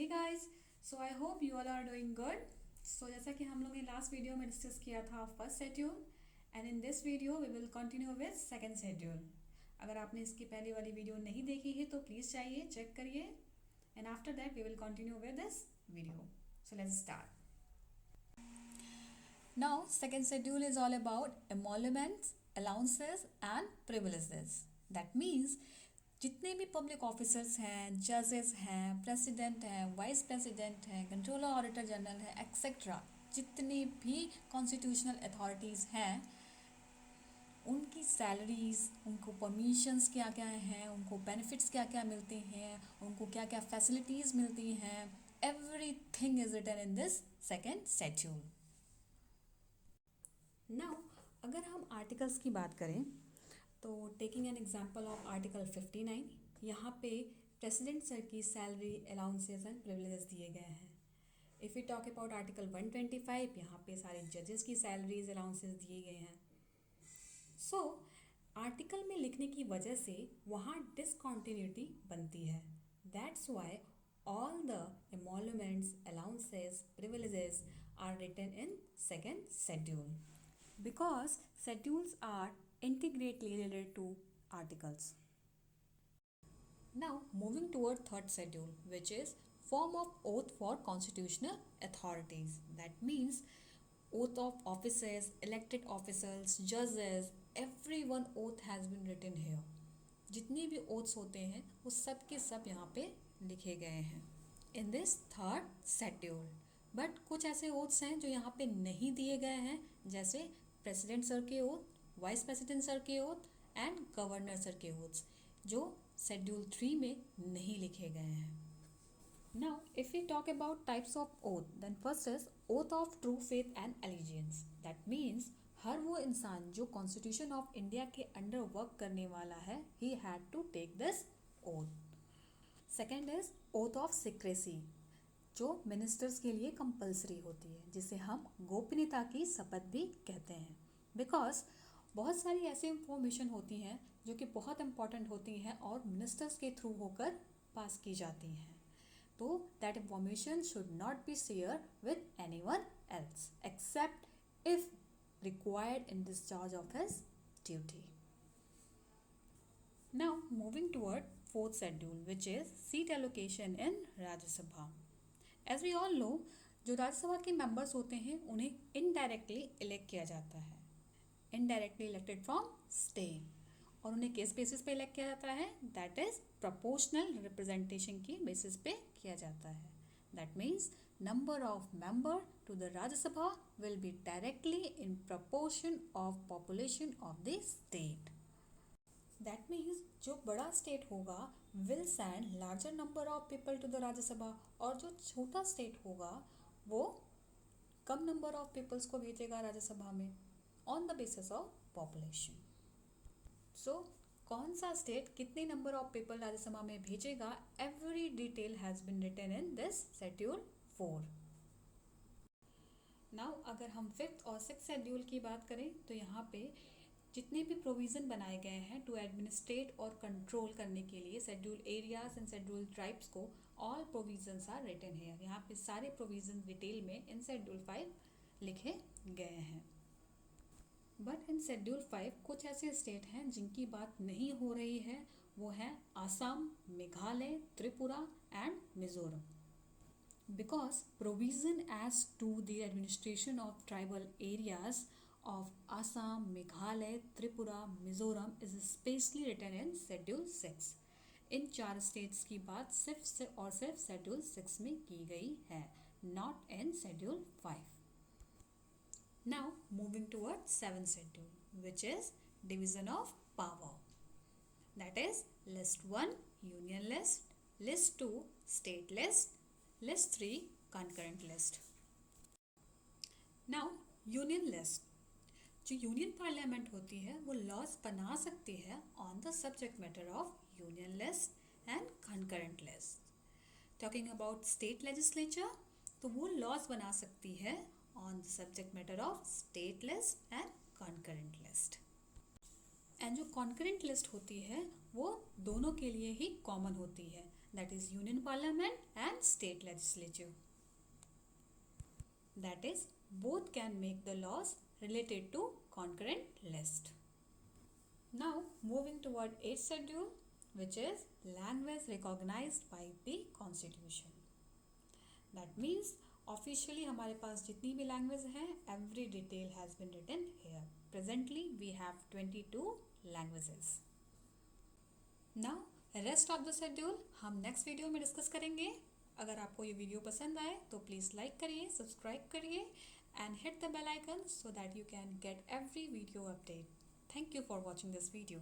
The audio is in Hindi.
Hey guys, so I hope you all are doing good. So जैसा कि हम लोग ने लास्ट वीडियो में डिस्कस किया था first schedule, and in this video we will continue with second schedule. अगर आपने इसकी पहले वाली वीडियो नहीं देखी है तो प्लीज़ जाइए चेक करिए, and after that we will continue with this video. So let's start. Now, second schedule is all about emoluments, allowances and privileges. That means जितने भी पब्लिक ऑफिसर्स हैं, जजेस हैं, प्रेसिडेंट हैं, वाइस प्रेसिडेंट हैं, कंट्रोलर ऑडिटर जनरल है, एक्सेट्रा, जितनी भी कॉन्स्टिट्यूशनल अथॉरिटीज़ हैं, उनकी सैलरीज, उनको परमिशंस क्या क्या हैं, उनको बेनिफिट्स क्या क्या मिलते हैं, उनको क्या क्या फैसिलिटीज़ मिलती हैं, everything is written in this second schedule. Now अगर हम आर्टिकल्स की बात करें तो taking an example of article 59, यहाँ पे प्रेसिडेंट सर की सैलरी, अलाउंसेस एंड प्रिविलेजेस दिए गए हैं। If you talk about article 125, यहाँ पे सारे जजेस की सैलरीज, अलाउंसेस दिए गए हैं। सो आर्टिकल में लिखने की वजह से वहाँ डिसकॉन्टिन्यूटी बनती है। That's why all the emoluments, allowances, privileges are written in second schedule because schedules are intricately related to articles. Now moving toward third schedule, which is form of oath for constitutional authorities. That means oath of offices, elected officials, judges, everyone oath has been written here. जितनी भी oaths होते हैं वो सब के सब यहाँ पे लिखे गए हैं in this third schedule. But कुछ ऐसे ओथ्स हैं जो यहाँ पे नहीं दिए गए हैं, जैसे प्रेसिडेंट सर के ओथ, वाइस प्रेसिडेंट सर के ओथ एंड गवर्नर सर के ओथ्स, जो शेड्यूल 3 में नहीं लिखे गए हैं। Now if you talk about types of oath, then first is oath of true faith and allegiance. That means हर वो इंसान जो कॉन्स्टिट्यूशन ऑफ इंडिया के अंडर वर्क करने वाला है, he had to take this oath. Second is oath of secrecy, जो मिनिस्टर्स के लिए कंपलसरी होती है, जिसे हम गोपनीयता की शपथ भी कहते हैं। बिकॉज बहुत सारी ऐसी इंफॉर्मेशन होती हैं जो कि बहुत इंपॉर्टेंट होती हैं और मिनिस्टर्स के थ्रू होकर पास की जाती हैं, तो that information should not be share with anyone else except if required in discharge of his duty. Now moving toward fourth schedule, which is seat allocation in Rajya Sabha. As we all know, जो राज्यसभा के मेंबर्स होते हैं उन्हें इनडायरेक्टली इलेक्ट किया जाता है, इनडायरेक्टली इलेक्टेड फ्रॉम स्टेट, और उन्हें किस बेसिस पे इलेक्ट किया जाता है? दैट इज प्रोपोर्शनल रिप्रेजेंटेशन की बेसिस पे किया जाता है। That means number of member to the Rajya Sabha will be directly in proportion of population of the state. That means जो बड़ा स्टेट होगा will send larger number of people to the Rajya Sabha, और जो छोटा स्टेट होगा वो कम नंबर ऑफ पीपल्स को भेजेगा राज्यसभा में on the basis of population. So कौन सा स्टेट कितने नंबर ऑफ पीपल राज्यसभा में भेजेगा, every detail has been written in this schedule 4। Now अगर हम फिफ्थ और सिक्स शेड्यूल की बात करें तो यहाँ पे जितने भी प्रोविज़न बनाए गए हैं टू एडमिनिस्ट्रेट और कंट्रोल करने के लिए schedule areas and schedule tribes को, ऑल प्रोविजंस आर रिटन है। यहाँ पे सारे प्रोविज़न डिटेल में इन शेड्यूल 5 लिखे गए हैं। बट इन शेड्यूल 5 कुछ ऐसे स्टेट हैं जिनकी बात नहीं हो रही है, वो हैं Assam, Meghalaya, Tripura and Mizoram. Because provision as to the administration of tribal areas of Assam, Meghalaya, Tripura, Mizoram is specially written in Schedule 6. In 4 states की बात सिर्फ और सिर्फ शेड्यूल 6 में की गई है, not in schedule 5. Now moving toward 7th schedule, which is division of power. That is list 1 union list, list 2 state list, list 3 concurrent list. Now union list, जो यूनियन पार्लियामेंट होती है वो लॉज बना सकती है on the subject matter of union list and concurrent list. Talking about state legislature, तो वो लॉज बना सकती है on the subject matter of state list and concurrent list. And जो कॉन्करेंट लिस्ट होती है वो दोनों के लिए ही कॉमन होती है. that is Union Parliament and State Legislature. That is, both can make the laws related to concurrent list. Now moving toward 8th schedule, which is language recognized by the constitution. That means officially हमारे पास जितनी भी लैंग्वेज हैं every detail has been written here. Presently we have 22 languages. Now rest of the schedule हम नेक्स्ट वीडियो में डिस्कस करेंगे. अगर आपको ये वीडियो पसंद आए तो प्लीज़ लाइक करिए, सब्सक्राइब करिए and hit the bell icon so that you can get every video update. Thank you for watching this video.